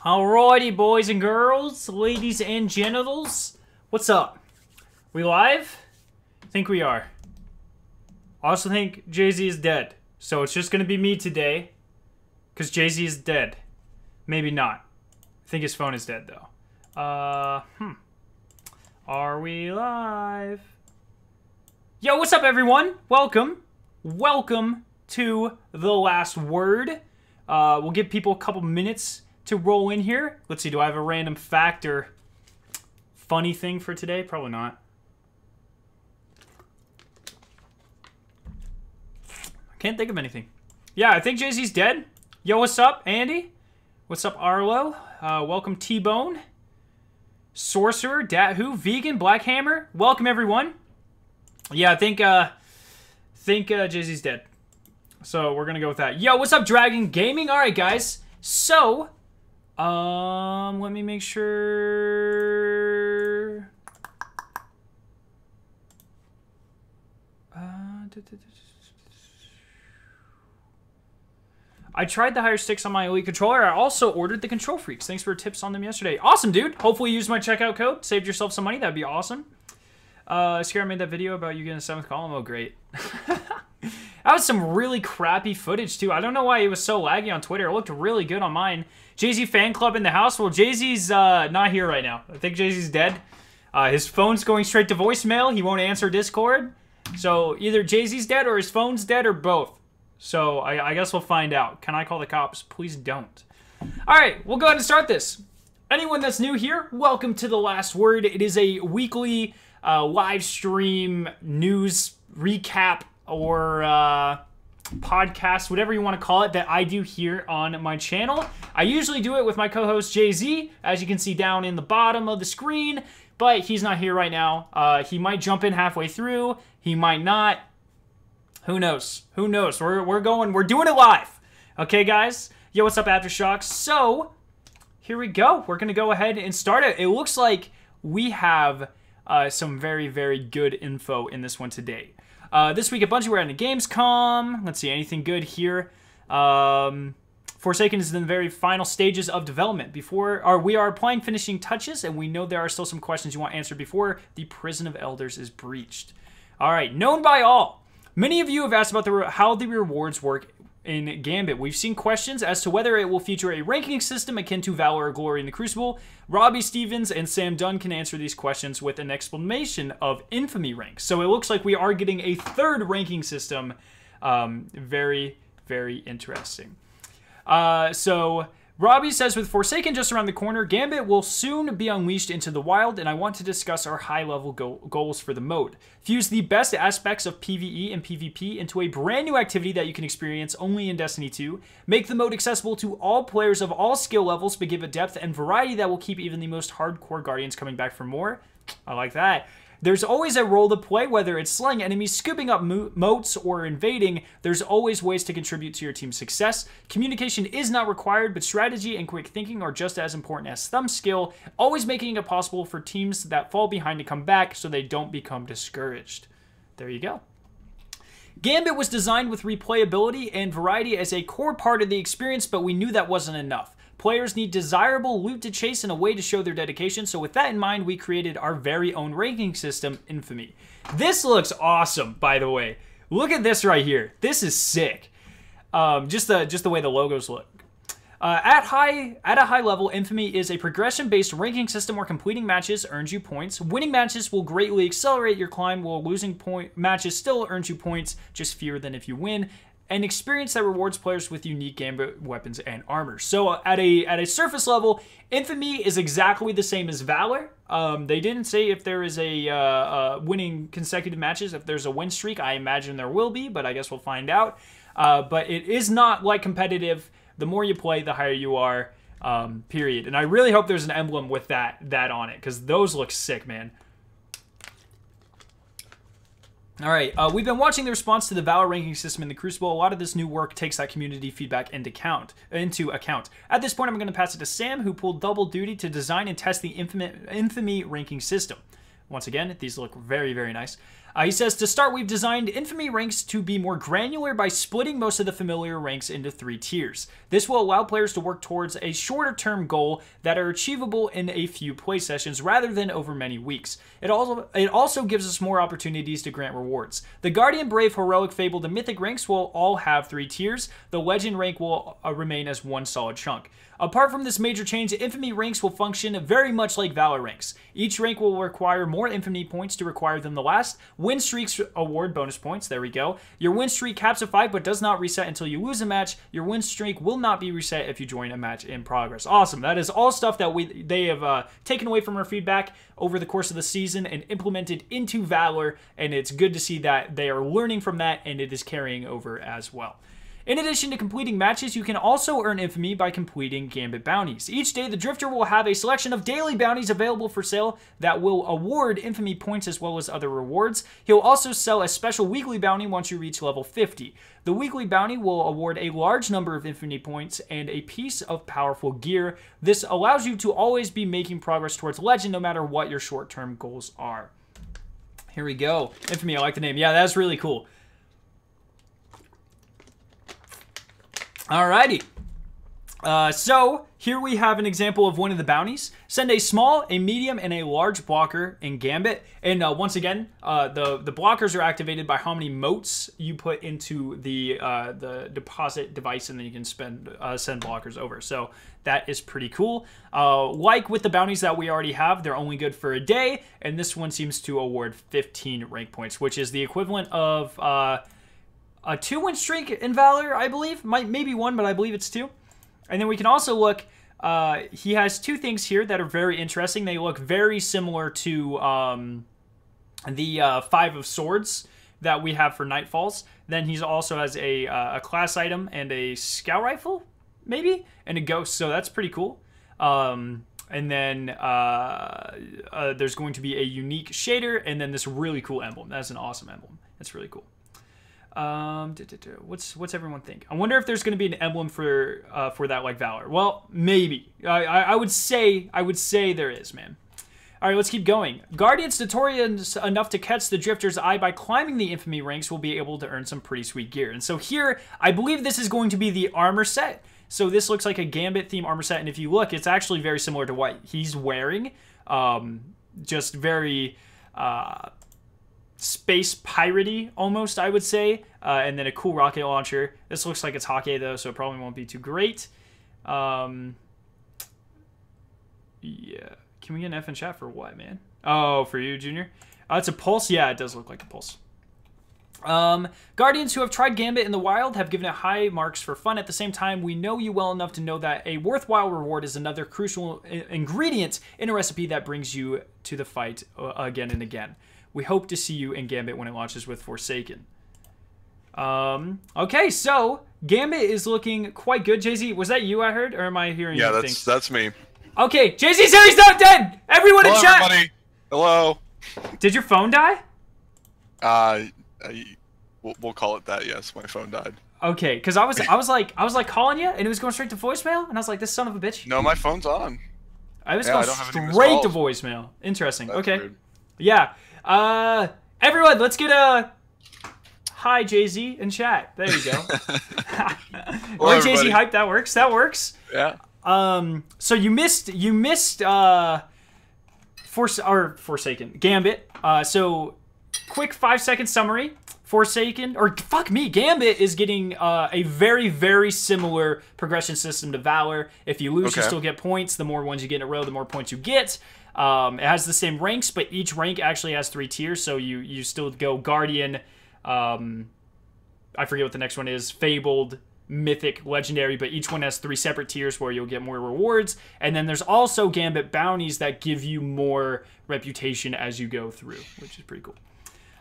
Alrighty, boys and girls, ladies and genitals, what's up? We live? I think we are. I also think Jay-Z is dead, so it's just gonna be me today, because Jay-Z is dead. Maybe not. I think his phone is dead, though. Are we live? Yo, what's up, everyone? Welcome. Welcome to The Last Word. We'll give people a couple minutes to roll in here. Let's see, do I have a random fact or funny thing for today? Probably not. I can't think of anything. Yeah, I think Jay-Z's dead. Yo, what's up, Andy? What's up, Arlo? Welcome, T-Bone. Sorcerer, Who, Vegan, Black Hammer. Welcome, everyone. Yeah, I think Jay-Z's dead. So we're gonna go with that. Yo, what's up, Dragon Gaming? All right, guys. So, let me make sure. I tried the higher sticks on my Elite controller. I also ordered the Control Freaks. Thanks for tips on them yesterday. Awesome, dude. Hopefully you used my checkout code. Saved yourself some money. That'd be awesome. Skarrow made that video about you getting a 7th column. Oh, great. That was some really crappy footage, too. I don't know why it was so laggy on Twitter. It looked really good on mine. Jay-Z fan club in the house. Well, Jay-Z's not here right now. I think Jay-Z's dead. His phone's going straight to voicemail. He won't answer Discord. So either Jay-Z's dead or his phone's dead or both. So I guess we'll find out. Can I call the cops? Please don't. All right, we'll go ahead and start this. Anyone that's new here, welcome to The Last Word. It is a weekly live stream news recap or podcast, whatever you want to call it, that I do here on my channel. I usually do it with my co-host Jay-Z, as you can see down in the bottom of the screen, but he's not here right now. He might jump in halfway through. He might not. Who knows? Who knows? We're doing it live. Okay, guys? Yo, what's up, Aftershocks? So, here we go. We're going to go ahead and start it. It looks like we have some very, very good info in this one today. This week at Bungie, we're at a Gamescom. Let's see, anything good here? Forsaken is in the very final stages of development. We are applying finishing touches, and we know there are still some questions you want answered before the Prison of Elders is breached. All right, known by all. Many of you have asked about how the rewards work in Gambit. We've seen questions as to whether it will feature a ranking system akin to Valor or Glory in the Crucible. Robbie Stevens and Sam Dunn can answer these questions with an explanation of Infamy ranks. So it looks like we are getting a third ranking system. Very, very interesting. So Robbie says, with Forsaken just around the corner, Gambit will soon be unleashed into the wild, and I want to discuss our high-level goals for the mode. Fuse the best aspects of PvE and PvP into a brand new activity that you can experience only in Destiny 2. Make the mode accessible to all players of all skill levels, but give it depth and variety that will keep even the most hardcore Guardians coming back for more. I like that. There's always a role to play, whether it's slaying enemies, scooping up moats, or invading. There's always ways to contribute to your team's success. Communication is not required, but strategy and quick thinking are just as important as thumb skill, always making it possible for teams that fall behind to come back so they don't become discouraged. There you go. Gambit was designed with replayability and variety as a core part of the experience, but we knew that wasn't enough. Players need desirable loot to chase and a way to show their dedication, so with that in mind, we created our very own ranking system, Infamy. This looks awesome, by the way. Look at this right here. This is sick. Just the way the logos look. At a high level, Infamy is a progression-based ranking system where completing matches earns you points. Winning matches will greatly accelerate your climb, while losing matches still earns you points, just fewer than if you win. An experience that rewards players with unique Gambit weapons and armor. So at a surface level, Infamy is exactly the same as Valor. They didn't say if there is a winning consecutive matches. If there's a win streak, I imagine there will be, but I guess we'll find out. But it is not like competitive. The more you play, the higher you are, period. And I really hope there's an emblem with that on it, because those look sick, man. All right, we've been watching the response to the Valor ranking system in the Crucible. A lot of this new work takes that community feedback into account. At this point, I'm going to pass it to Sam, who pulled double duty to design and test the Infamy ranking system. Once again, these look very, very nice. He says, to start, we've designed Infamy ranks to be more granular by splitting most of the familiar ranks into 3 tiers. This will allow players to work towards a shorter-term goal that are achievable in a few play sessions rather than over many weeks. It also gives us more opportunities to grant rewards. The Guardian, Brave, Heroic, Fabled, and Mythic ranks will all have 3 tiers. The Legend rank will remain as one solid chunk. Apart from this major change, Infamy ranks will function very much like Valor ranks. Each rank will require more Infamy points to require than the last. Win streaks award bonus points. There we go. Your win streak caps at 5 but does not reset until you lose a match. Your win streak will not be reset if you join a match in progress. Awesome. That is all stuff that they have taken away from our feedback over the course of the season and implemented into Valor, and it's good to see that they are learning from that and it is carrying over as well. In addition to completing matches, you can also earn Infamy by completing Gambit bounties. Each day, the Drifter will have a selection of daily bounties available for sale that will award Infamy points as well as other rewards. He'll also sell a special weekly bounty once you reach level 50. The weekly bounty will award a large number of Infamy points and a piece of powerful gear. This allows you to always be making progress towards Legend no matter what your short-term goals are. Here we go. Infamy, I like the name. Yeah, that's really cool. Alrighty. So, here we have an example of one of the bounties. Send a small, a medium, and a large blocker in Gambit. And once again, the blockers are activated by how many motes you put into the deposit device, and then you can send blockers over. So, that is pretty cool. Like with the bounties that we already have, they're only good for a day. And this one seems to award 15 rank points, which is the equivalent of a 2-win streak in Valor, I believe. Maybe 1, but I believe it's 2. And then we can also look, he has 2 things here that are very interesting. They look very similar to the 5 of Swords that we have for Nightfalls. Then he also has a class item and a scout rifle, maybe, and a ghost, so that's pretty cool. And then there's going to be a unique shader, and then this really cool emblem. That's an awesome emblem. That's really cool. What's everyone think? I wonder if there's going to be an emblem for that like Valor. Well, maybe. I would say there is, man. All right, let's keep going. Guardians notorious enough to catch the Drifter's eye by climbing the Infamy ranks will be able to earn some pretty sweet gear. And so here, I believe this is going to be the armor set. So this looks like a Gambit theme armor set, and if you look, it's actually very similar to what he's wearing. Just very space piratey almost, I would say, and then a cool rocket launcher. This looks like it's Hake though, so it probably won't be too great. Yeah, can we get an F in chat for what, man? Oh, for you, Junior. It's a pulse. Yeah, it does look like a pulse. Guardians who have tried Gambit in the wild have given it high marks for fun. At the same time, we know you well enough to know that a worthwhile reward is another crucial ingredient in a recipe that brings you to the fight again and again. We hope to see you in Gambit when it launches with Forsaken. Okay, so Gambit is looking quite good. Jay-Z, was that you I heard, or am I hearing you? Yeah, that's me. Okay, Jay-Z said he's not dead! Everyone in chat! Everybody. Hello. Did your phone die? We'll call it that, yes. My phone died. Okay, because I was like calling you, and it was going straight to voicemail, and I was like, this son of a bitch. No, my phone's on. I was going straight to voicemail. Interesting. That's okay. weird. Yeah. Everyone, let's get a hi Jay-Z in chat. There you go. Or SkarrowHYPE, that works. That works. Yeah. So you missed Forsaken Gambit. So quick 5-second summary. Forsaken, or fuck me, Gambit is getting a very, very similar progression system to Valor. If you lose, you still get points. The more ones you get in a row, the more points you get. It has the same ranks, but each rank actually has 3 tiers, so you still go Guardian, I forget what the next one is, Fabled, Mythic, Legendary, but each one has 3 separate tiers where you'll get more rewards. And then there's also Gambit bounties that give you more reputation as you go through, which is pretty cool.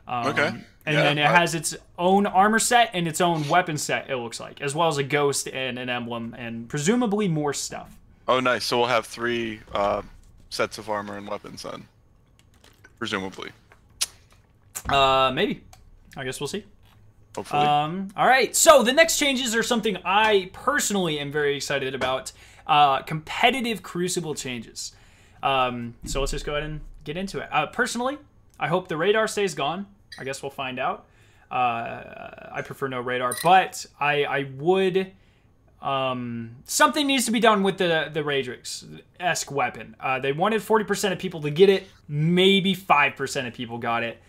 And then it has its own armor set and its own weapon set, it looks like, as well as a ghost and an emblem and presumably more stuff. Oh, nice. So we'll have 3 sets of armor and weapons then, presumably. Maybe. I guess we'll see. Hopefully. All right. So the next changes are something I personally am very excited about. Competitive Crucible changes. So let's just go ahead and get into it. Personally, I hope the radar stays gone. I guess we'll find out. I prefer no radar, but I would... something needs to be done with the Reworks-esque weapon. They wanted 40% of people to get it. Maybe 5% of people got it.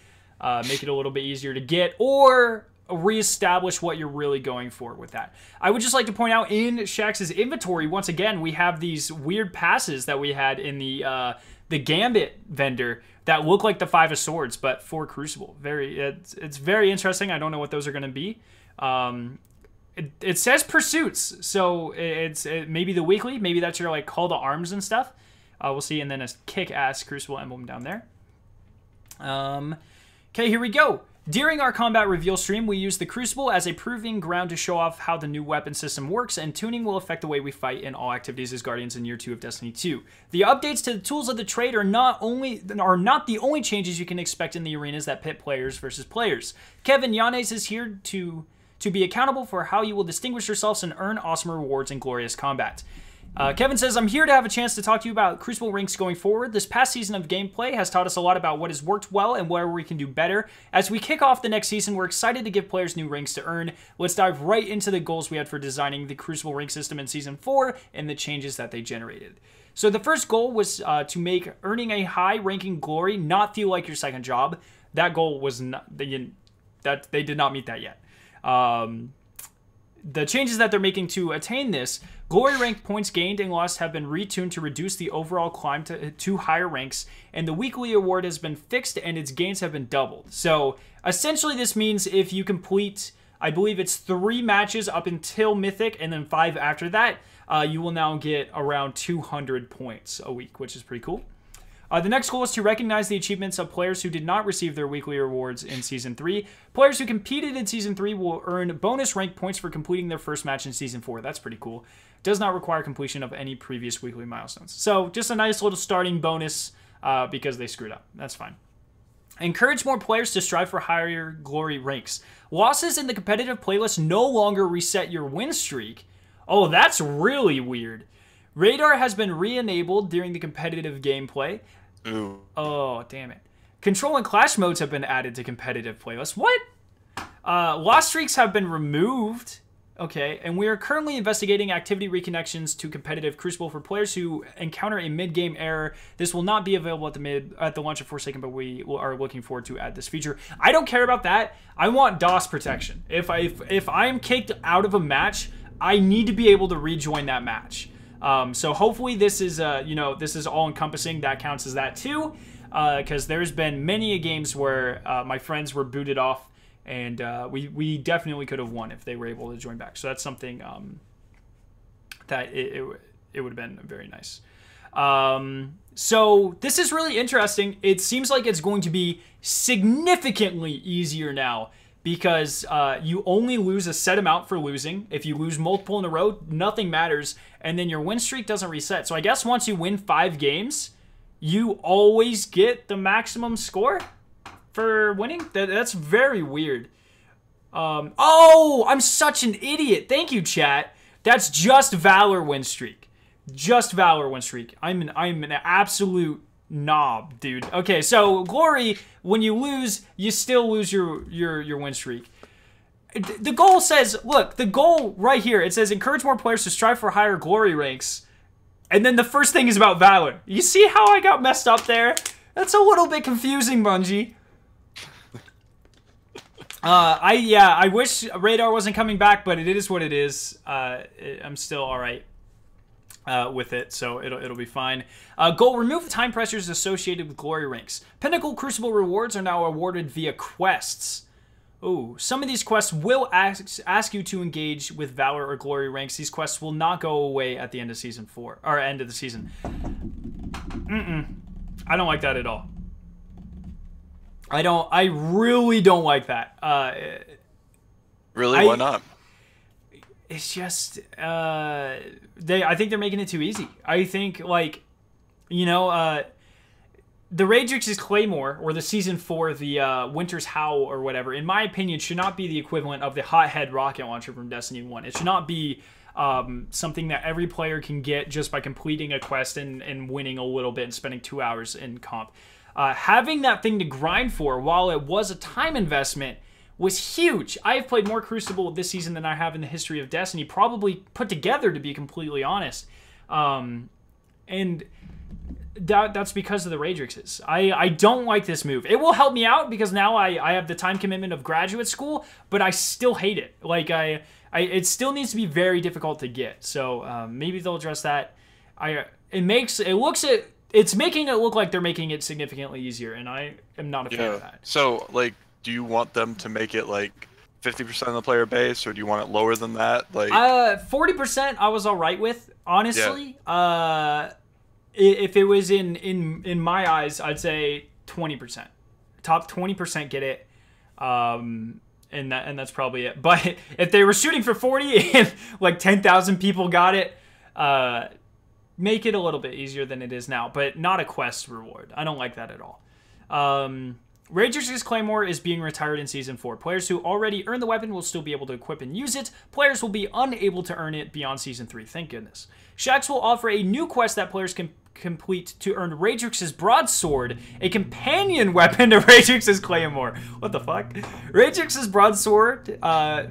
Make it a little bit easier to get, or reestablish what you're really going for with that. I would just like to point out in Shax's inventory, once again, we have these weird passes that we had in the Gambit vendor that look like the 5 of Swords, but for Crucible. It's very interesting. I don't know what those are going to be. It says pursuits, so it's maybe the weekly, maybe that's your like call to arms and stuff. We'll see, and then a kick-ass Crucible emblem down there. Okay, here we go. During our combat reveal stream, we use the Crucible as a proving ground to show off how the new weapon system works, and tuning will affect the way we fight in all activities as Guardians in Year 2 of Destiny 2. The updates to the tools of the trade are not the only changes you can expect in the arenas that pit players versus players. Kevin Yanes is here to be accountable for how you will distinguish yourselves and earn awesome rewards in glorious combat. Kevin says, I'm here to have a chance to talk to you about Crucible ranks going forward. This past season of gameplay has taught us a lot about what has worked well and where we can do better. As we kick off the next season, we're excited to give players new ranks to earn. Let's dive right into the goals we had for designing the Crucible rank system in Season 4 and the changes that they generated. So the first goal was to make earning a high ranking glory not feel like your second job. That goal was not, they did not meet that yet. The changes that they're making to attain this, glory rank points gained and lost have been retuned to reduce the overall climb to higher ranks, and the weekly award has been fixed and its gains have been doubled. So essentially this means if you complete, I believe it's 3 matches up until Mythic and then 5 after that, you will now get around 200 points a week, which is pretty cool. The next goal is to recognize the achievements of players who did not receive their weekly rewards in Season 3. Players who competed in Season 3 will earn bonus rank points for completing their first match in Season 4. That's pretty cool. Does not require completion of any previous weekly milestones. So just a nice little starting bonus because they screwed up. That's fine. Encourage more players to strive for higher glory ranks. Losses in the competitive playlist no longer reset your win streak. Oh, that's really weird. Radar has been re-enabled during the competitive gameplay. Ooh. Oh, damn it. Control and clash modes have been added to competitive playlists. What? Lost streaks have been removed. Okay, and we are currently investigating activity reconnections to competitive Crucible for players who encounter a mid-game error. This will not be available at the launch of Forsaken, but we are looking forward to add this feature. I don't care about that. I want DOS protection. If I am kicked out of a match, I need to be able to rejoin that match. So hopefully this is, this is all-encompassing. That counts as that too, because there's been many games where my friends were booted off, and we definitely could have won if they were able to join back. So that's something that it would have been very nice. So this is really interesting. It seems like it's going to be significantly easier now, because you only lose a set amount for losing. If you lose multiple in a row, nothing matters, and then your win streak doesn't reset. So I guess once you win 5 games, you always get the maximum score for winning? That's very weird. Oh, I'm such an idiot. Thank you, chat. That's just Valor win streak. Just Valor win streak. I'm an absolute knob, dude. Okay, so glory, when you lose, you still lose your win streak. The goal says, look, the goal right here, it says encourage more players to strive for higher glory ranks. And then the first thing is about Valor. You see how I got messed up there? That's a little bit confusing, Bungie. I wish Radar wasn't coming back, but it is what it is. I'm still all right with it, so it'll be fine. Goal: remove the time pressures associated with glory ranks. Pinnacle Crucible rewards are now awarded via quests. Oh, some of these quests will ask you to engage with Valor or glory ranks. These quests will not go away at the end of Season 4, or end of the season. I don't like that at all. I really don't like that. Really? Why not? It's just, I think they're making it too easy. I think, like, the Reworks' Claymore, or the Season 4, the Winter's Howl, or whatever, in my opinion, should not be the equivalent of the Hothead rocket launcher from Destiny 1. It should not be something that every player can get just by completing a quest and winning a little bit and spending 2 hours in comp. Having that thing to grind for, while it was a time investment, was huge. I have played more Crucible this season than I have in the history of Destiny, probably put together, to be completely honest. And that's because of the Radrixes. I don't like this move. It will help me out because now I have the time commitment of graduate school, but I still hate it. Like, it still needs to be very difficult to get. So maybe they'll address that. It's making it look like they're making it significantly easier, and I am not a fan of that. So, like, do you want them to make it like 50% of the player base, or do you want it lower than that? Like 40% I was all right with, honestly. Yeah. If it was in my eyes, I'd say 20%. Top 20% get it. And that's probably it. But if they were shooting for 40 and like 10,000 people got it, make it a little bit easier than it is now, but not a quest reward. I don't like that at all. Radrix's Claymore is being retired in Season 4. Players who already earn the weapon will still be able to equip and use it. Players will be unable to earn it beyond Season 3. Thank goodness. Shaxx will offer a new quest that players can complete to earn Radrix's Broadsword, a companion weapon to Radrix's Claymore. What the fuck? Radrix's Broadsword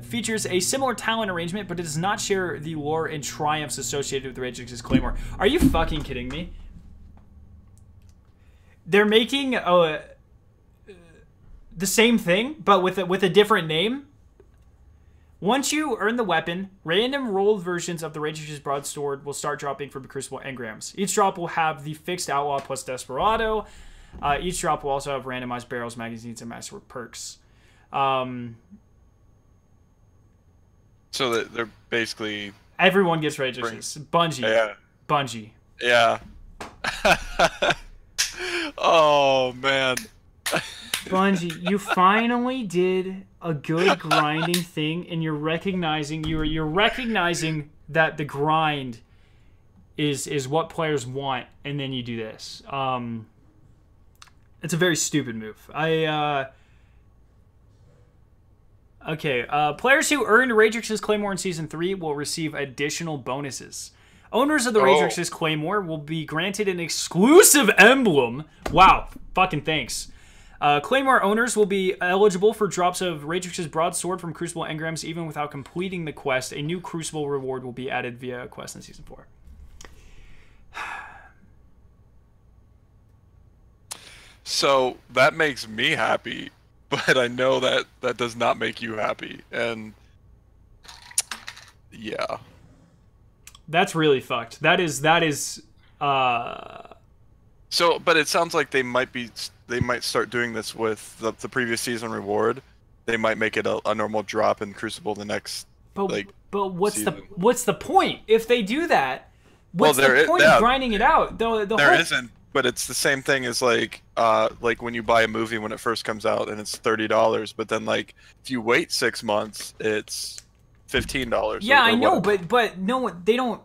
features a similar talent arrangement, but it does not share the lore and triumphs associated with Radrix's Claymore. Are you fucking kidding me? They're making the same thing, but with a different name. Once you earn the weapon, random rolled versions of the Radrix's Broadsword will start dropping from Crucible engrams. Each drop will have the fixed Outlaw plus Desperado. Each drop will also have randomized barrels, magazines, and masterwork perks. So that they're basically... Everyone gets Radrix's. Bungie. Yeah. Bungie. Yeah. Oh, man. Bungie, you finally did a good grinding thing, and you're recognizing that the grind is what players want, and then you do this. It's a very stupid move. Okay, players who earned Radrix's Claymore in Season 3 will receive additional bonuses. Owners of the Radrix's Claymore will be granted an exclusive emblem. Wow, fucking thanks. Claymore owners will be eligible for drops of Radrix's Broadsword from Crucible engrams even without completing the quest. A new Crucible reward will be added via a quest in Season 4. So that makes me happy, but I know that that does not make you happy, and yeah. That's really fucked. That is So, but it sounds like they might start doing this with the previous season reward. They might make it a normal drop in Crucible the next. But what's season. what's the point if they do that? What's the point of grinding it out? There isn't, but it's the same thing as like when you buy a movie when it first comes out and it's $30, but then like if you wait 6 months, it's $15. Yeah, I know, but no, they don't.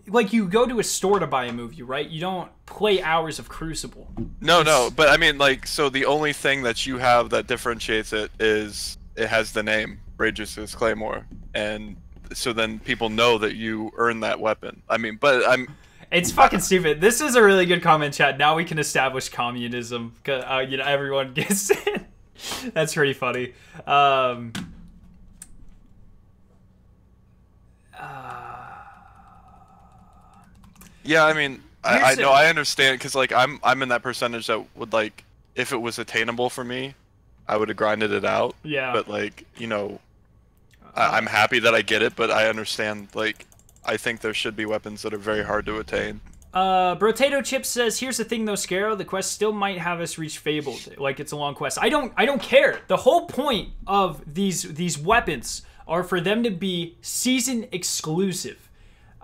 Like, you go to a store to buy a movie, right? You don't play hours of Crucible. No, but I mean, like, so the only thing that you have that differentiates it is it has the name Radrix's Claymore, and so then people know that you earn that weapon. I mean, but it's fucking stupid. This is a really good comment, chat. Now we can establish communism. Everyone gets it. That's pretty funny. Yeah, I mean, I know, I understand, because like I'm in that percentage that would, like, if it was attainable for me, I would have grinded it out. Yeah. But like, you know, I'm happy that I get it, but I understand, like, I think there should be weapons that are very hard to attain. Brotato Chip says, "Here's the thing though, Skarrow, the quest still might have us reach Fabled. Like, it's a long quest. I don't care. The whole point of these weapons are for them to be season exclusive.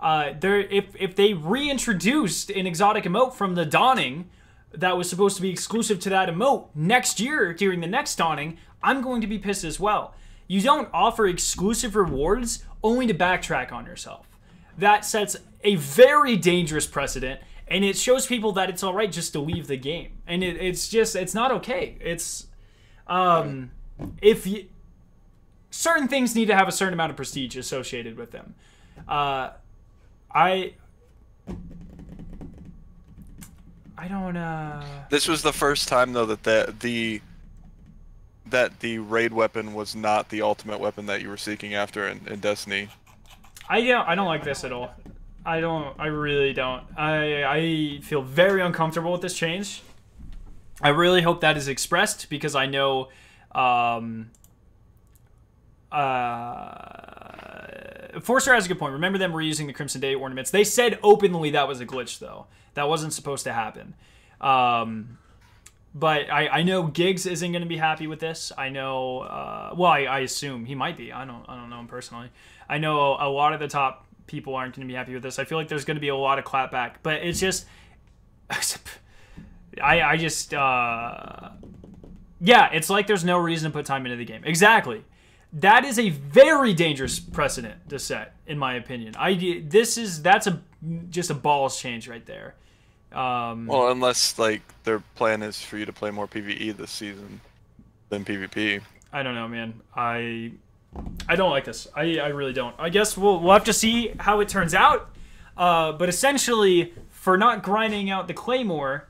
If they reintroduced an exotic emote from the Dawning that was supposed to be exclusive to that emote next year during the next Dawning, I'm going to be pissed as well. You don't offer exclusive rewards only to backtrack on yourself. That sets a very dangerous precedent, and it shows people that it's alright just to leave the game. And it's not okay. It's, certain things need to have a certain amount of prestige associated with them. I don't. This was the first time though that the raid weapon was not the ultimate weapon that you were seeking after in Destiny. I don't like this at all. I really don't. I feel very uncomfortable with this change. I really hope that is expressed because I know Forcer has a good point. Remember them reusing the Crimson Day ornaments. They said openly that was a glitch though. That wasn't supposed to happen. But I know Giggs isn't going to be happy with this. I know, well, I assume he might be. I don't know him personally. I know a lot of the top people aren't going to be happy with this. I feel like there's going to be a lot of clapback, but it's just, I just, yeah, it's like there's no reason to put time into the game. Exactly. That is a very dangerous precedent to set, in my opinion. That's just a balls change right there. Well, unless like their plan is for you to play more PvE this season than PvP. I don't know, man. I don't like this. I really don't. I guess we'll have to see how it turns out. But essentially, for not grinding out the Claymore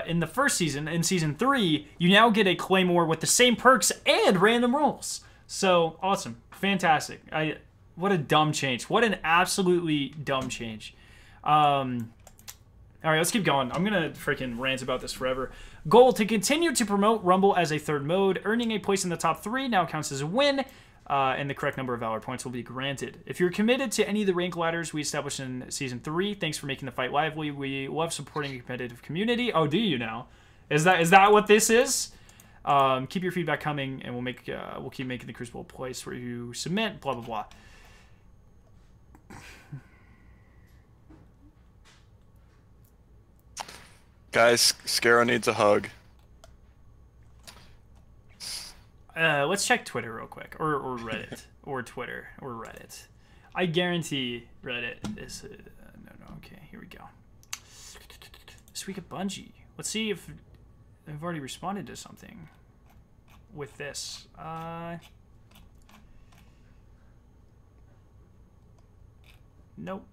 in the first season, in Season 3, you now get a Claymore with the same perks and random rolls. So, awesome. Fantastic. What a dumb change. What an absolutely dumb change. All right, let's keep going. I'm going to freaking rant about this forever. Goal: to continue to promote Rumble as a third mode. Earning a place in the top 3 now counts as a win, and the correct number of Valor points will be granted. If you're committed to any of the rank ladders we established in Season 3, thanks for making the fight lively. We love supporting a competitive community. Oh, do you now? Is that what this is? Keep your feedback coming, and we'll keep making the Crucible a place where you submit, blah, blah, blah. Guys, Skarrow needs a hug. Let's check Twitter real quick, or Reddit, or Twitter, or Reddit. I guarantee Reddit is... no, okay, here we go. This week at Bungie. Let's see if they've already responded to something with this. Nope.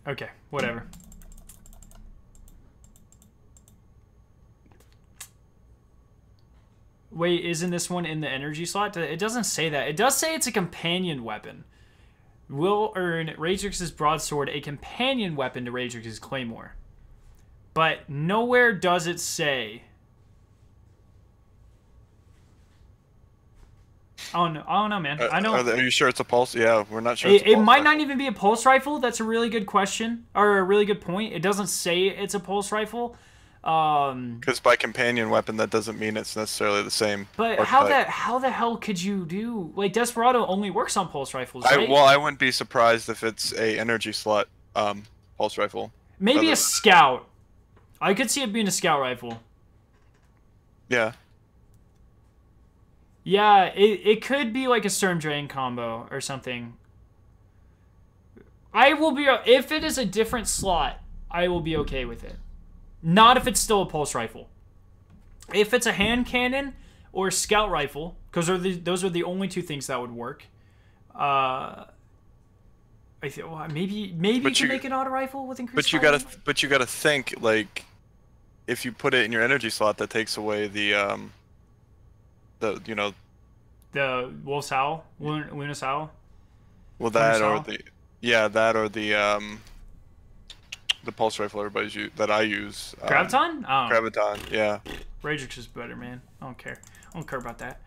Okay, whatever. Wait, isn't this one in the energy slot? It doesn't say that. It does say it's a companion weapon. Will earn Ragetrix's broadsword a companion weapon to Ragetrix's claymore. But nowhere does it say. Oh no, man. I know. Are you sure it's a pulse? Yeah, we're not sure. It might not even be a pulse rifle. That's a really good question, or a really good point. It doesn't say it's a pulse rifle. Because by companion weapon, that doesn't mean it's necessarily the same. But how the hell could you do, like, Desperado only works on pulse rifles, right? Well, I wouldn't be surprised if it's a energy slot pulse rifle. Maybe a scout. I could see it being a scout rifle. Yeah. Yeah, it could be like a Sturm Drain combo or something. I will be, if it is a different slot, I will be okay with it. Not if it's still a pulse rifle. If it's a hand cannon or a scout rifle, because those are the only two things that would work. I think maybe you can make an auto rifle with increased. But you gotta think, like, if you put it in your energy slot, that takes away the Wolf's Howl, Luna's Howl. Well, that or the pulse rifle that I use. Graviton? Oh. Graviton, yeah. Ragetrix is better, man. I don't care. I don't care about that.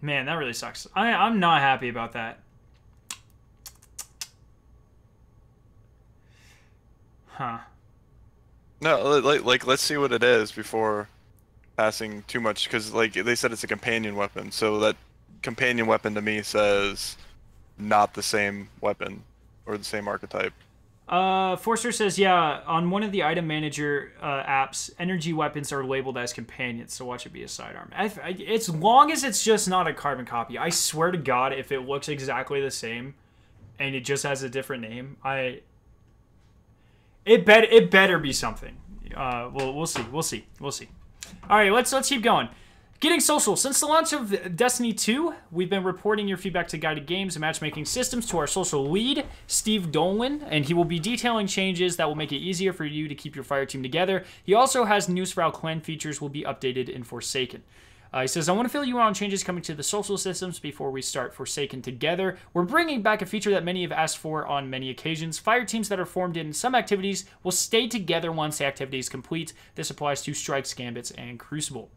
Man, that really sucks. I'm not happy about that. Huh. No, like let's see what it is before passing too much, because like they said it's a companion weapon, so that companion weapon to me says not the same weapon or the same archetype. Forster says, yeah, on one of the item manager apps, energy weapons are labeled as companions, so watch it be a sidearm. As long as it's just not a carbon copy. I swear to God, if it looks exactly the same and it just has a different name, it better be something. We'll see. All right, let's keep going. Getting social. Since the launch of Destiny 2, we've been reporting your feedback to Guided Games and Matchmaking Systems to our social lead, Steve Dolan, and he will be detailing changes that will make it easier for you to keep your fire team together. He also has news for how clan features will be updated in Forsaken. He says, I want to fill you in on changes coming to the social systems before we start Forsaken together. We're bringing back a feature that many have asked for on many occasions. Fire teams that are formed in some activities will stay together once the activity is complete. This applies to Strikes, Gambits, and Crucible.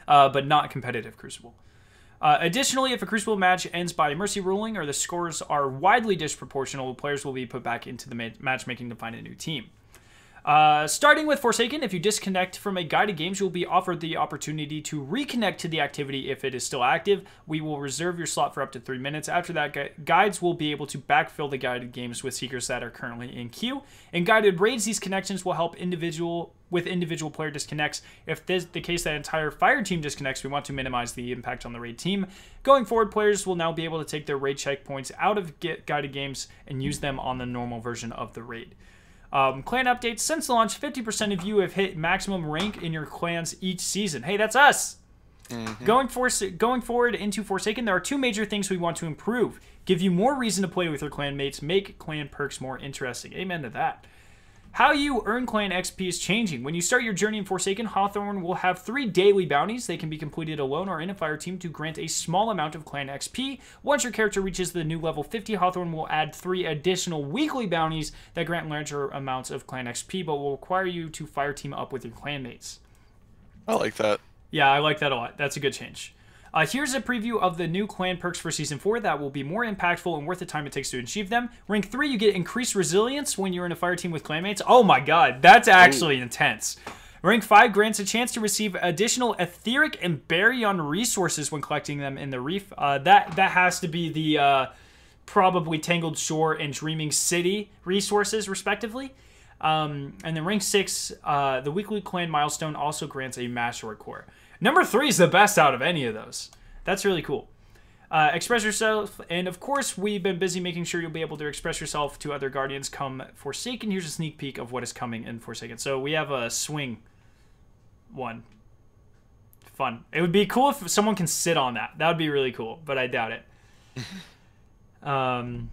But not competitive Crucible. Additionally, if a Crucible match ends by mercy ruling or the scores are widely disproportional, players will be put back into the matchmaking to find a new team. Starting with Forsaken, if you disconnect from a Guided Games, you'll be offered the opportunity to reconnect to the activity if it is still active. We will reserve your slot for up to 3 minutes. After that, guides will be able to backfill the Guided Games with seekers that are currently in queue. In Guided Raids, these connections will help individual player disconnects. If this is the case that entire fire team disconnects, we want to minimize the impact on the raid team. Going forward, players will now be able to take their raid checkpoints out of Guided Games and use them on the normal version of the raid. Clan updates. Since launch, 50% of you have hit maximum rank in your clans each season. Hey, that's us! Mm-hmm. Going forward into Forsaken, there are 2 major things we want to improve. Give you more reason to play with your clan mates. Make clan perks more interesting. Amen to that. How you earn clan XP is changing. When you start your journey in Forsaken, Hawthorne will have 3 daily bounties. They can be completed alone or in a fire team to grant a small amount of clan XP. Once your character reaches the new level 50, Hawthorne will add 3 additional weekly bounties that grant larger amounts of clan XP, but will require you to fire team up with your clanmates. I like that. Yeah, I like that a lot. That's a good change. Here's a preview of the new clan perks for Season 4 that will be more impactful and worth the time it takes to achieve them. Rank 3, you get increased resilience when you're in a fire team with clanmates. Oh my god, that's actually intense. Rank 5 grants a chance to receive additional etheric and baryon resources when collecting them in the reef. That has to be the probably Tangled Shore and Dreaming City resources, respectively. And then rank 6, the weekly clan milestone also grants a Master Core. Number 3 is the best out of any of those. That's really cool. Express yourself, and of course, we've been busy making sure you'll be able to express yourself to other Guardians come Forsaken. Here's a sneak peek of what is coming in Forsaken. So we have a swing one. Fun. It would be cool if someone can sit on that. That would be really cool, but I doubt it. Man.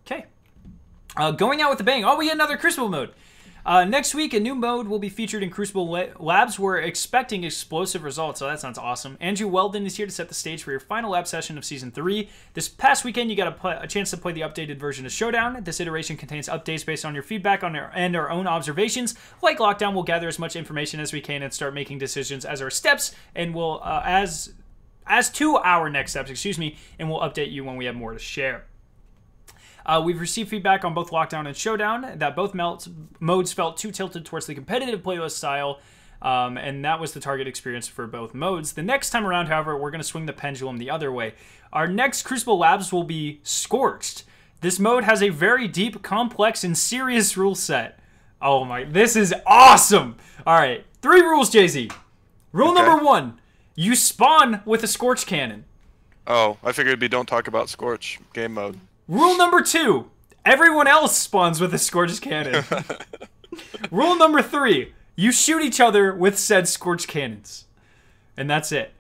Okay. Going out with a bang. Oh, we get another Crucible mode. Next week, a new mode will be featured in Crucible Labs. We're expecting explosive results, so that sounds awesome. Andrew Weldon is here to set the stage for your final lab session of Season 3. This past weekend, you got a chance to play the updated version of Showdown. This iteration contains updates based on your feedback and our own observations. Like Lockdown, we'll gather as much information as we can and start making decisions as our steps, and we'll, as to our next steps, and we'll update you when we have more to share. We've received feedback on both Lockdown and Showdown that both modes felt too tilted towards the competitive playlist style, and that was the target experience for both modes. The next time around, however, we're going to swing the pendulum the other way. Our next Crucible Labs will be Scorched. This mode has a very deep, complex, and serious rule set. Oh my, this is awesome! Alright, 3 rules, Jay-Z. Rule number 1. You spawn with a Scorch Cannon. Oh, I figured it'd be don't talk about Scorch game mode. Rule number 2. Everyone else spawns with a Scorch Cannon. Rule number 3. You shoot each other with said Scorch Cannons. And that's it.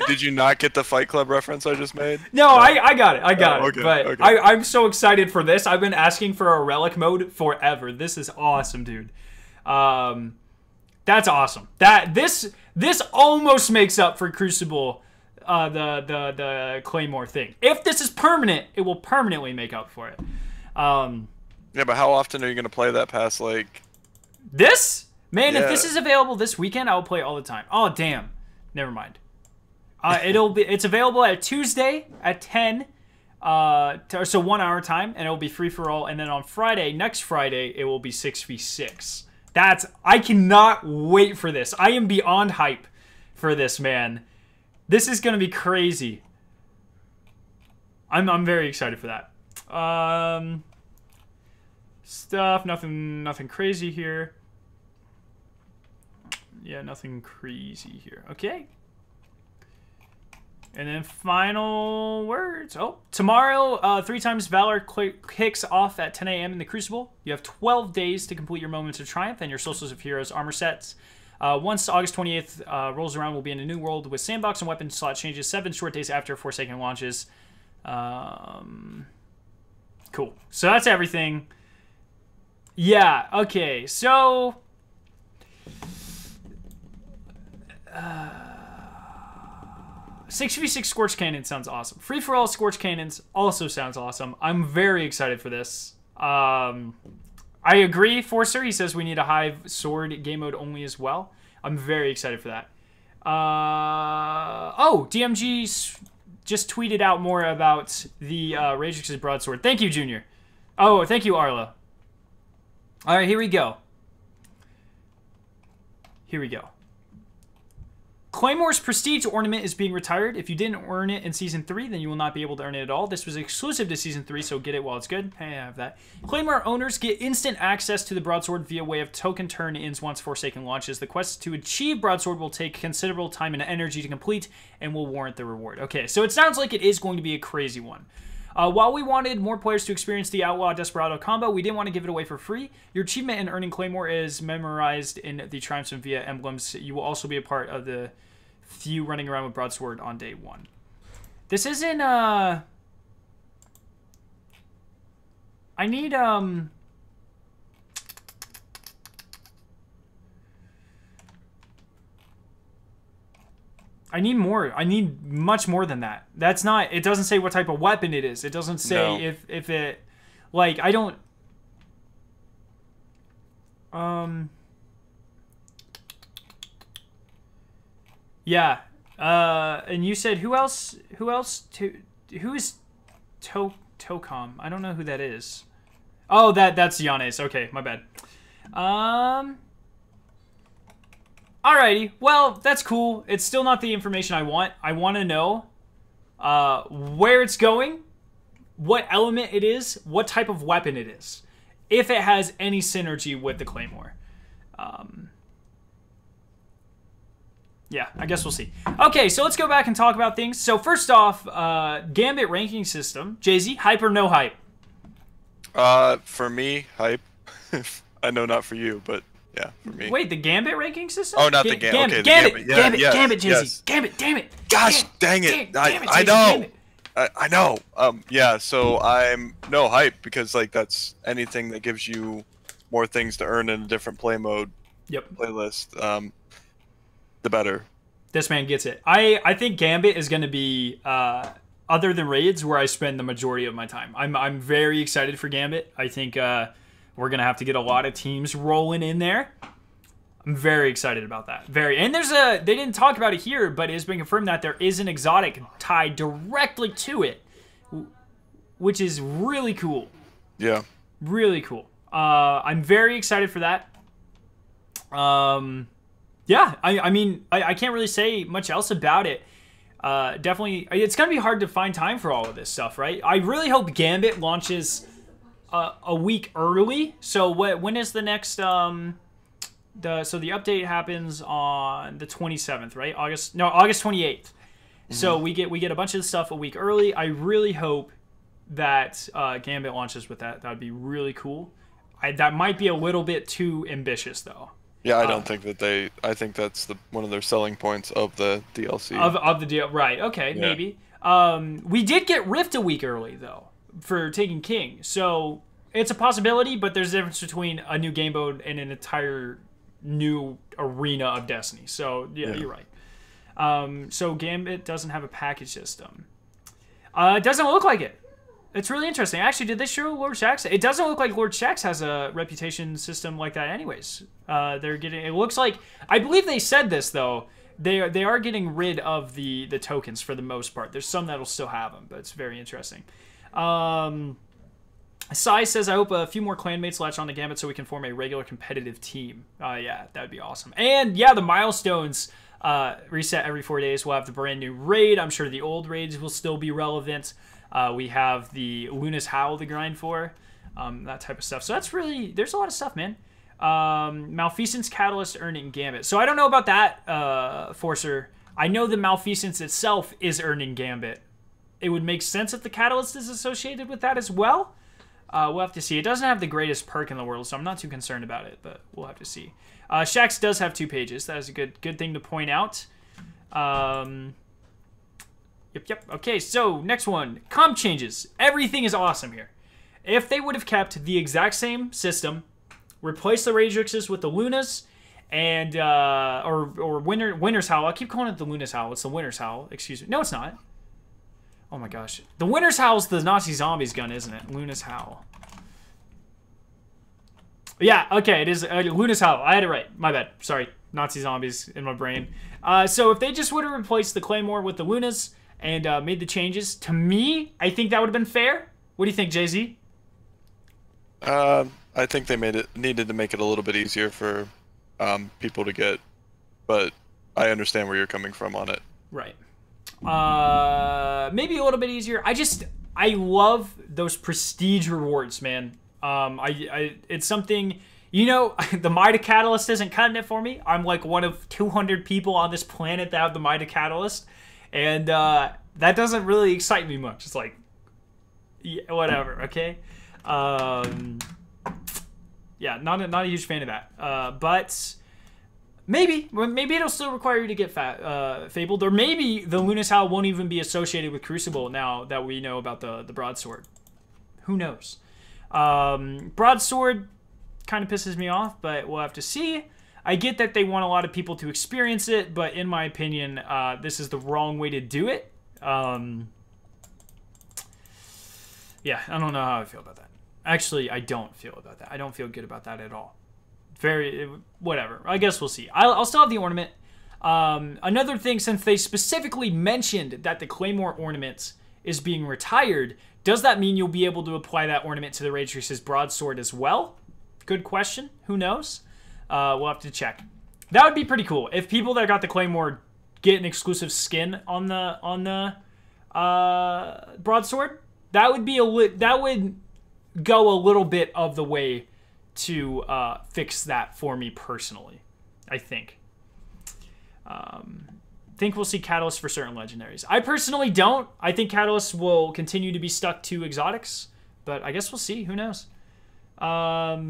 Did you not get the Fight Club reference I just made? No, I got it. I got it. Okay, but okay. I'm so excited for this. I've been asking for a relic mode forever. This is awesome, dude. That's awesome. This almost makes up for Crucible, the Claymore thing. If this is permanent, it will permanently make up for it. Yeah, but how often are you gonna play that past like this? Man, yeah. If this is available this weekend, I'll play all the time. Oh damn. Never mind. It's available at Tuesday at 10. So 1 hour time, and it'll be free for all. And then on Friday, next Friday, it will be 6v6. I cannot wait for this. I am beyond hype for this, man. This is gonna be crazy. I'm very excited for that. Nothing crazy here. Yeah, nothing crazy here. Okay. And then final words. Oh, tomorrow, 3 times Valor kicks off at 10 a.m. in the Crucible. You have 12 days to complete your Moments of Triumph and your Socials of Heroes armor sets. Once August 28th rolls around, we'll be in a new world with sandbox and weapon slot changes 7 short days after Forsaken launches. Cool. So that's everything. Yeah, okay. So... 6v6 Scorch Cannon sounds awesome. Free-for-all Scorch Cannons also sounds awesome. I'm very excited for this. I agree, Forcer. He says we need a Hive Sword game mode only as well. I'm very excited for that. Oh, DMG just tweeted out more about the Reworks' broadsword. Thank you, Junior. Oh, thank you, Arlo. All right, here we go. Here we go. Claymore's Prestige Ornament is being retired. If you didn't earn it in Season 3, then you will not be able to earn it at all. This was exclusive to Season 3, so get it while it's good. Hey, I have that. Claymore owners get instant access to the Broadsword via way of token turn-ins once Forsaken launches. The quest to achieve Broadsword will take considerable time and energy to complete and will warrant the reward. Okay, so it sounds like it is going to be a crazy one. While we wanted more players to experience the Outlaw Desperado combo, we didn't want to give it away for free. Your achievement in earning Claymore is memorized in the Triumphs and via emblems. You will also be a part of the few running around with Broadsword on day 1. This isn't, I need, I need more. I need much more than that. That's not, it doesn't say what type of weapon it is. It doesn't say if it, like, I don't, yeah. And you said who else? Who is Tocom? I don't know who that is. Oh, that's Giannis. Okay, my bad. Alrighty. Well, that's cool. It's still not the information I want. I want to know where it's going, what element it is, what type of weapon it is, if it has any synergy with the Claymore. Yeah, I guess we'll see. Okay, so let's go back and talk about things. So first off, Gambit ranking system. Jay-Z, hype or no hype? For me, hype. I know not for you, but yeah, for me. Wait, the Gambit ranking system? Oh, not the Gambit. Okay, Gambit, Gambit, Gambit, yes, Jay-Z. Gambit, damn it. Gosh, dang it. I know. I know. Yeah, so I'm no hype because like that's anything that gives you more things to earn in a different play mode. Yep. Playlist. The better. This man gets it. I think Gambit is going to be other than raids where I spend the majority of my time. I'm very excited for Gambit. I think we're going to have to get a lot of teams rolling in there. I'm very excited about that. And there's they didn't talk about it here, but it has been confirmed that there is an exotic tied directly to it, which is really cool. Yeah. Really cool. I'm very excited for that. Yeah, I mean, I can't really say much else about it. Definitely, it's going to be hard to find time for all of this stuff, right? I really hope Gambit launches a week early. So when is the next, so the update happens on the 27th, right? August 28th. Mm-hmm. So we get a bunch of stuff a week early. I really hope that Gambit launches with that. That would be really cool. That might be a little bit too ambitious, though. Yeah, I don't think that I think that's one of their selling points of the DLC. Of the deal, right? Okay, yeah. Maybe. We did get Rift a week early though for Taken King, so it's a possibility. But there's a difference between a new game mode and an entire new arena of Destiny. So yeah. You're right. So Gambit doesn't have a package system. It doesn't look like it. It's really interesting. Actually, did they show Lord Shaxx? It doesn't look like Lord Shaxx has a reputation system like that anyways. They're getting, it looks like, I believe they said this though, they are getting rid of the tokens for the most part. There's some that'll still have them, but it's very interesting. Sai says, I hope a few more clanmates latch on to Gambit so we can form a regular competitive team. Yeah, that would be awesome. And yeah, the milestones reset every 4 days. We'll have the brand new raid. I'm sure the old raids will still be relevant. We have the Luna's Howl to grind for, that type of stuff. So that's really, there's a lot of stuff, man. Malfeasance Catalyst earned in Gambit. So I don't know about that, Forcer. I know the Malfeasance itself is earned in Gambit. It would make sense if the Catalyst is associated with that as well. We'll have to see. It doesn't have the greatest perk in the world, so I'm not too concerned about it, but we'll have to see. Shaxx does have 2 pages. That is a good thing to point out. Yep. Okay, so next one. Comp changes. Everything is awesome here. If they would have kept the exact same system, replaced the Radrixes with the Lunas, and or Winter's Howl. I keep calling it the Luna's Howl. It's the Winter's Howl. Excuse me. No, it's not. Oh my gosh. The Winter's Howl's the Nazi Zombies gun, isn't it? Luna's Howl. Yeah, okay, it is Luna's Howl. I had it right. My bad. Sorry. Nazi Zombies in my brain. So if they just would have replaced the Claymore with the Lunas and made the changes, to me, I think that would have been fair. What do you think, Jay-Z? I think they needed to make it a little bit easier for people to get, but I understand where you're coming from on it. Right. Maybe a little bit easier. I love those prestige rewards, man. It's something, you know, the Mida Catalyst isn't cutting it for me. I'm like one of 200 people on this planet that have the Mida Catalyst, and that doesn't really excite me much. It's like, yeah, whatever, okay? Yeah, not a huge fan of that. But maybe it'll still require you to get fabled, or maybe the Luna's Howl won't even be associated with Crucible now that we know about the broadsword. Who knows? Broadsword kind of pisses me off, but we'll have to see. I get that they want a lot of people to experience it, but in my opinion, this is the wrong way to do it. Yeah, I don't know how I feel about that. Actually, I don't feel about that. I don't feel good about that at all. Whatever. I guess we'll see. I'll still have the ornament. Another thing, since they specifically mentioned that the Claymore ornament is being retired, does that mean you'll be able to apply that ornament to the Radrix's broadsword as well? Good question. Who knows? We'll have to check. That would be pretty cool if people that got the Claymore get an exclusive skin on the broadsword. That would go a little bit of the way to fix that for me personally, I think. Think we'll see Catalysts for certain legendaries. I personally don't. I think Catalysts will continue to be stuck to exotics, but I guess we'll see. Who knows? All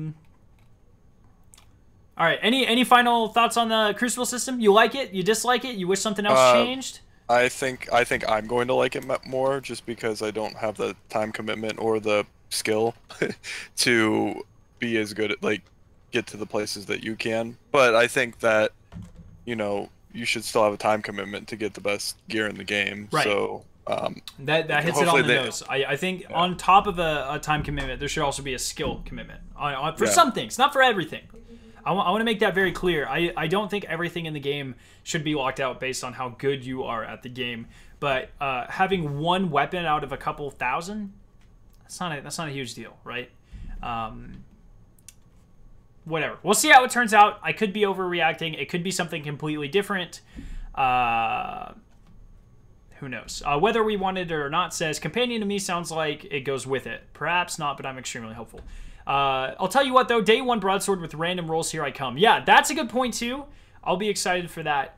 right. Any final thoughts on the Crucible system? You like it? You dislike it? You wish something else changed? I think I'm going to like it more just because I don't have the time commitment or the skill to be as good at, like, get to the places that you can. But I think that, you know, you should still have a time commitment to get the best gear in the game. Right. So that hits it on the nose. I think on top of a time commitment, there should also be a skill commitment for some things, not for everything. I want to make that very clear. I don't think everything in the game should be locked out based on how good you are at the game. But having one weapon out of a couple thousand, that's not a huge deal, right? Whatever. We'll see how it turns out. I could be overreacting. It could be something completely different. Who knows? Whether we want it or not says, companion to me sounds like it goes with it. Perhaps not, but I'm extremely hopeful. I'll tell you what, though. Day 1 broadsword with random rolls, here I come. Yeah, that's a good point, too. I'll be excited for that.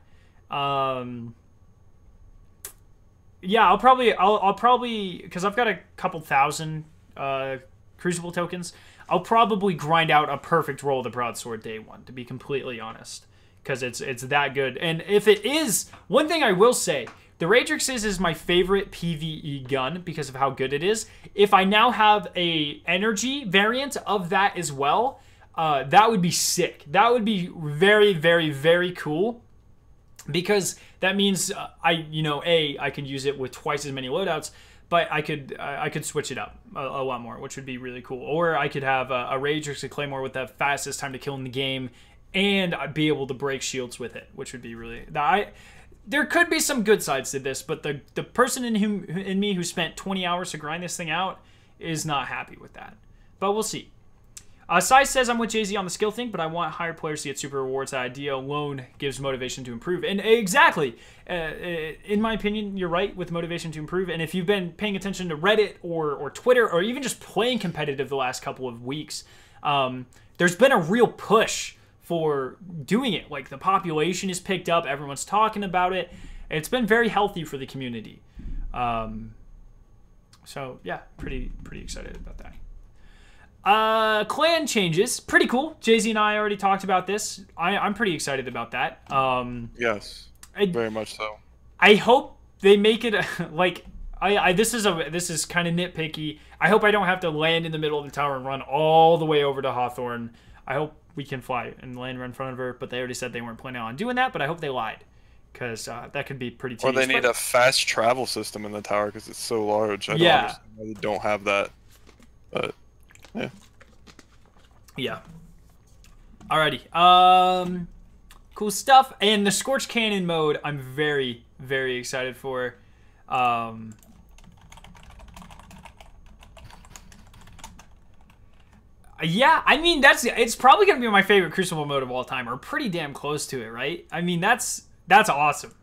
Yeah, I'll probably, because I've got a couple thousand Crucible tokens, I'll probably grind out a perfect roll of the broadsword day 1, to be completely honest, because it's that good. And if it is, one thing I will say, the Radrix's is my favorite PvE gun because of how good it is. If I now have a energy variant of that as well, that would be sick. That would be very, very, very cool, because that means I can use it with twice as many loadouts, but I could switch it up a lot more, which would be really cool. Or I could have a Radrix, a Claymore with the fastest time to kill in the game, and I'd be able to break shields with it, which would be really... There could be some good sides to this, but the person in me who spent 20 hours to grind this thing out is not happy with that. But we'll see. Sai says, I'm with Jay-Z on the skill thing, but I want higher players to get super rewards. That idea alone gives motivation to improve. And exactly, in my opinion, you're right with motivation to improve. And if you've been paying attention to Reddit or Twitter, or even just playing competitive the last couple of weeks, there's been a real push for doing it. Like, the population is picked up. Everyone's talking about it. It's been very healthy for the community. So, yeah, pretty excited about that. Clan changes. Pretty cool. Jay-Z and I already talked about this. I'm pretty excited about that. Yes, very much so. I hope they make it like this is kind of nitpicky. I hope I don't have to land in the middle of the tower and run all the way over to Hawthorne. I hope we can fly and land right in front of her, but they already said they weren't planning on doing that, but I hope they lied, because that could be pretty tedious. Or they need a fast travel system in the tower because it's so large. I don't understand why they don't have that, but yeah. Yeah. Alrighty. Cool stuff. And the Scorch Cannon mode, I'm very, very excited for. Yeah, I mean, it's probably going to be my favorite Crucible mode of all time, or pretty damn close to it, right? I mean, that's awesome.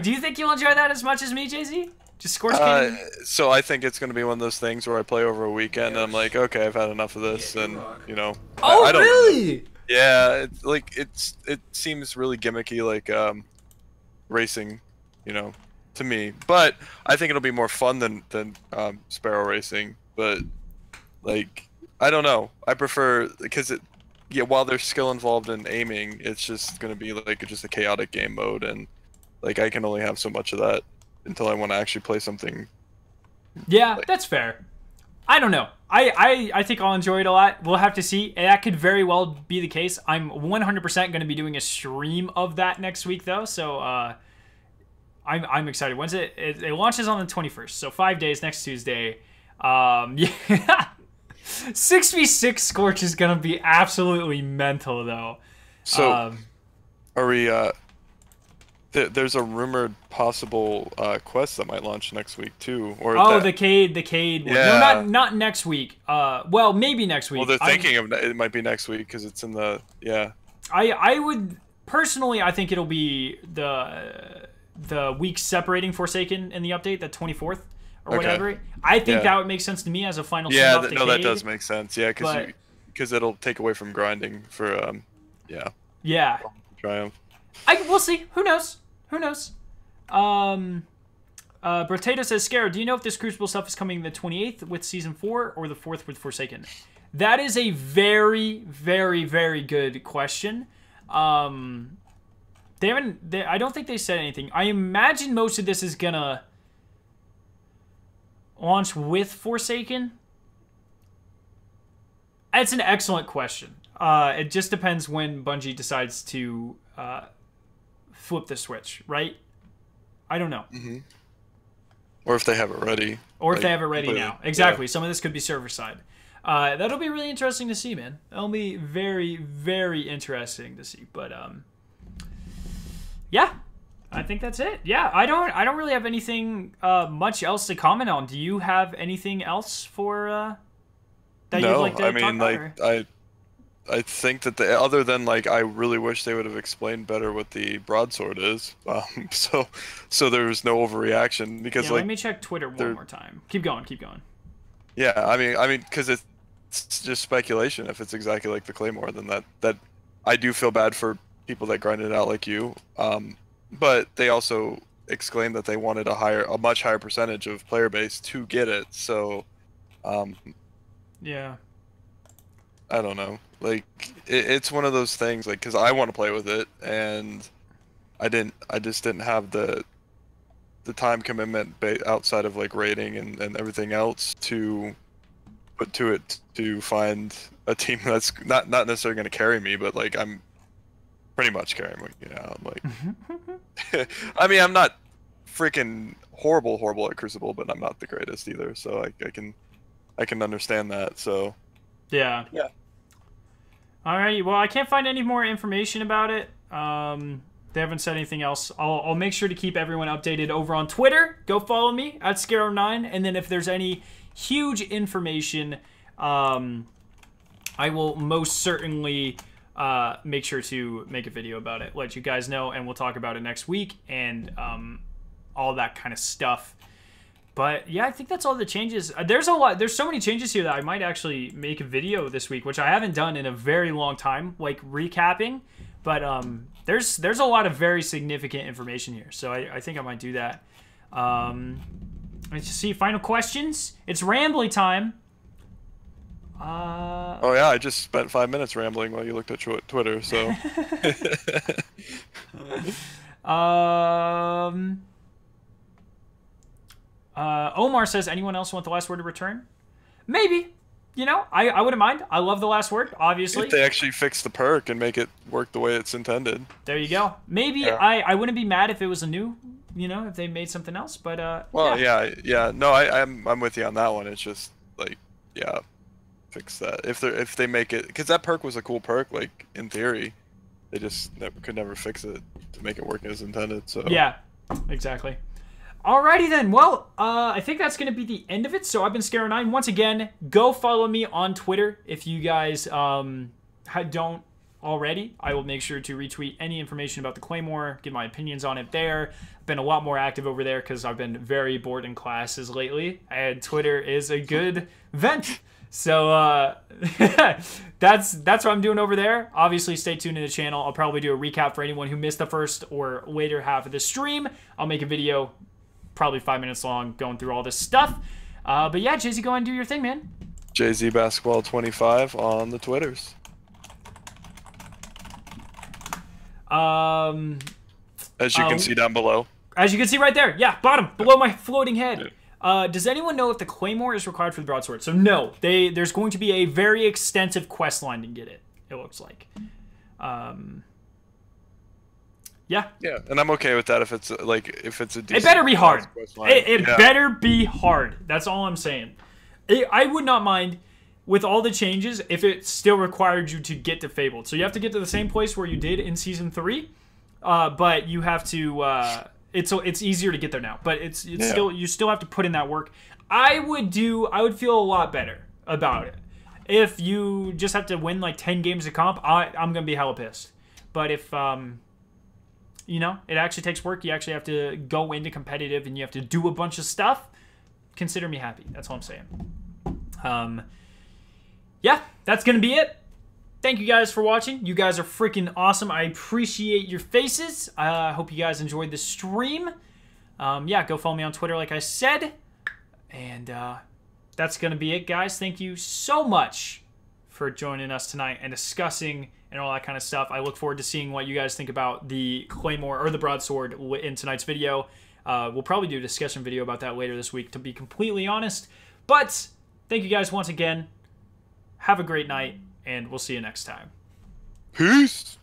Do you think you'll enjoy that as much as me, Jay-Z? Just Scorch Cannon? So I think it's going to be one of those things where I play over a weekend and I'm like, okay, I've had enough of this, and, you know. Oh, I don't, really? Yeah, it seems really gimmicky, like racing, you know, to me. But I think it'll be more fun than Sparrow racing. But like, I don't know. I prefer, because while there's skill involved in aiming, it's just gonna be like just a chaotic game mode, and like I can only have so much of that until I want to actually play something. Yeah, that's fair. I don't know. I think I'll enjoy it a lot. We'll have to see. That could very well be the case. I'm 100% going to be doing a stream of that next week, though. So I'm excited. Once it launches on the 21st, so 5 days, next Tuesday. Yeah. 6v6 Scorch is going to be absolutely mental, though. So are we... There's a rumored possible quest that might launch next week too, or the Cade one. Yeah. No, not next week. Well, maybe next week. Well, they're thinking of it might be next week because it's in the I would personally, I think it'll be the week separating Forsaken in the update, the 24th or whatever. I think that would make sense to me as a final. Yeah, that does make sense. Yeah, because it'll take away from grinding for Yeah. Triumph. We'll see. Who knows? Who knows? Brotato says, Scarrow, do you know if this Crucible stuff is coming the 28th with Season 4 or the 4th with Forsaken? That is a very, very, very good question. I don't think they said anything. I imagine most of this is gonna launch with Forsaken. It's an excellent question. It just depends when Bungie decides to flip the switch, right? I don't know. Mm-hmm. Or if they have it ready. Or if they have it ready now. Exactly. Yeah. Some of this could be server side. That'll be really interesting to see, man. That'll be very, very interesting to see. But yeah, I think that's it. Yeah, I don't really have anything much else to comment on. Do you have anything else for that you'd like to talk about? I think that other than like, I really wish they would have explained better what the broadsword is. So there was no overreaction because let me check Twitter one more time. Keep going. Yeah, I mean, because it's just speculation. If it's exactly like the Claymore, then that I do feel bad for people that grinded it out like you. But they also exclaimed that they wanted a much higher percentage of player base to get it. So, yeah. I don't know. Like, it's one of those things, like, because I want to play with it, and I just didn't have the time commitment outside of, like, rating and everything else to put to it to find a team that's not necessarily going to carry me, but, like, I'm pretty much carrying me, you know, I'm like... I mean, I'm not freaking horrible at Crucible, but I'm not the greatest either, so I can understand that, so... Yeah. Alrighty, well, I can't find any more information about it. They haven't said anything else. I'll make sure to keep everyone updated over on Twitter. Go follow me at Skarrow9, and then if there's any huge information, I will most certainly make sure to make a video about it, let you guys know, and we'll talk about it next week, and all that kind of stuff. But yeah, I think that's all the changes. There's a lot. There's so many changes here that I might actually make a video this week, which I haven't done in a very long time, like recapping. But there's a lot of very significant information here, so I think I might do that. Let's see. Final questions. It's rambly time. Oh yeah, I just spent 5 minutes rambling while you looked at Twitter. So. Omar says, anyone else want the last word to return? Maybe. You know, I wouldn't mind. I love the last word, obviously. If they actually fix the perk and make it work the way it's intended. There you go. Maybe yeah. I wouldn't be mad if it was a new, you know, if they made something else. But well, yeah. No, I'm with you on that one. It's just like, yeah, fix that. If they make it, because that perk was a cool perk. Like in theory, they just could never fix it to make it work as intended. So yeah, exactly. Alrighty then, well, I think that's going to be the end of it. So I've been Skarrow9. Once again, go follow me on Twitter if you guys don't already. I will make sure to retweet any information about the Claymore, give my opinions on it there. I've been a lot more active over there because I've been very bored in classes lately, and Twitter is a good vent. So that's what I'm doing over there. Obviously, stay tuned to the channel. I'll probably do a recap for anyone who missed the first or later half of the stream. I'll make a video probably 5 minutes long going through all this stuff. But yeah, Jay-Z, go and do your thing, man. Jay-Z Basketball 25 on the Twitters. As you can see down below. As you can see right there. Yeah, bottom, below my floating head. Does anyone know if the Claymore is required for the broadsword? So no, there's going to be a very extensive quest line to get it, it looks like. Yeah. Yeah, and I'm okay with that if it's a decent. It better be hard. It better be hard. That's all I'm saying. I would not mind with all the changes if it still required you to get to Fabled. So you have to get to the same place where you did in Season 3, but you have to. It's easier to get there now, but it's still, you still have to put in that work. I would feel a lot better about it if you just have to win like 10 games of comp. I'm gonna be hella pissed. But if you know, it actually takes work. You actually have to go into competitive and you have to do a bunch of stuff. Consider me happy. That's all I'm saying. Yeah, that's going to be it. Thank you guys for watching. You guys are freaking awesome. I appreciate your faces. I hope you guys enjoyed the stream. Yeah, go follow me on Twitter like I said. And that's going to be it, guys. Thank you so much for joining us tonight and discussing and all that kind of stuff. I look forward to seeing what you guys think about the Claymore or the Broadsword in tonight's video. We'll probably do a discussion video about that later this week, to be completely honest. But thank you guys once again. Have a great night, and we'll see you next time. Peace!